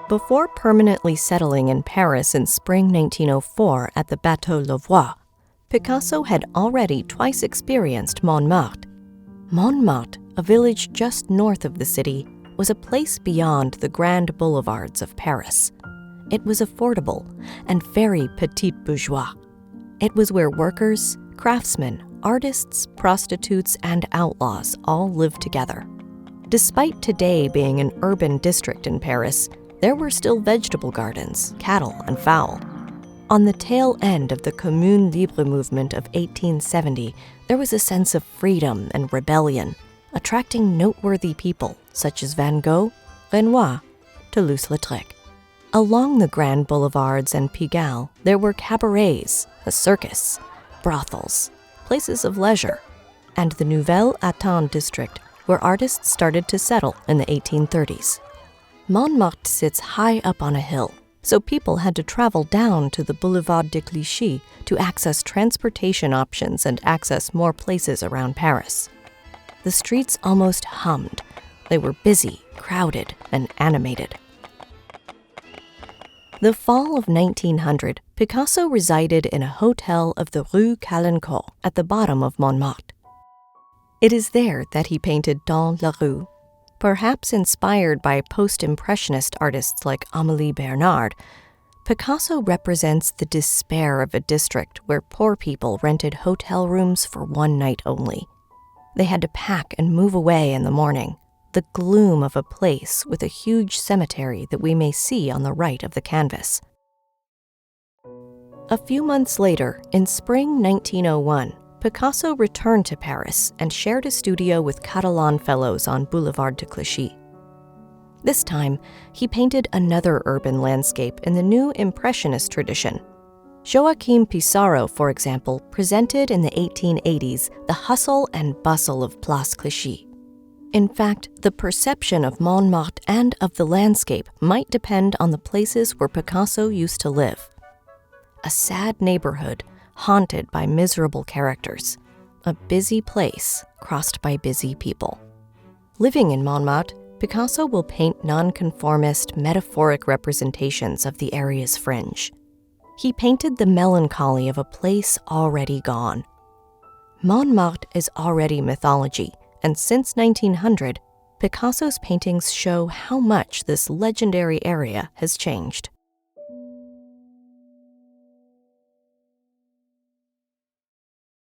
Before permanently settling in Paris in spring 1904 at the Bateau Louvois, Picasso had already twice experienced Montmartre. Montmartre, a village just north of the city, was a place beyond the grand boulevards of Paris. It was affordable and very petit bourgeois. It was where workers, craftsmen, artists, prostitutes, and outlaws all lived together. Despite today being an urban district in Paris, there were still vegetable gardens, cattle, and fowl. On the tail end of the Commune Libre movement of 1870, there was a sense of freedom and rebellion, attracting noteworthy people such as Van Gogh, Renoir, Toulouse-Lautrec. Along the grand boulevards and Pigalle, there were cabarets, a circus, brothels, places of leisure, and the Nouvelle Athènes district, where artists started to settle in the 1830s. Montmartre sits high up on a hill, so people had to travel down to the Boulevard de Clichy to access transportation options and access more places around Paris. The streets almost hummed. They were busy, crowded, and animated. The fall of 1900, Picasso resided in a hotel of the Rue Calancourt at the bottom of Montmartre. It is there that he painted Dans la Rue. Perhaps inspired by post-impressionist artists like Amélie Bernard, Picasso represents the despair of a district where poor people rented hotel rooms for one night only. They had to pack and move away in the morning, the gloom of a place with a huge cemetery that we may see on the right of the canvas. A few months later, in spring 1901, Picasso returned to Paris and shared a studio with Catalan fellows on Boulevard de Clichy. This time, he painted another urban landscape in the new Impressionist tradition. Joaquim Pissarro, for example, presented in the 1880s the hustle and bustle of Place Clichy. In fact, the perception of Montmartre and of the landscape might depend on the places where Picasso used to live. A sad neighborhood haunted by miserable characters, a busy place crossed by busy people. Living in Montmartre, Picasso will paint nonconformist, metaphoric representations of the area's fringe. He painted the melancholy of a place already gone. Montmartre is already mythology, and since 1900, Picasso's paintings show how much this legendary area has changed.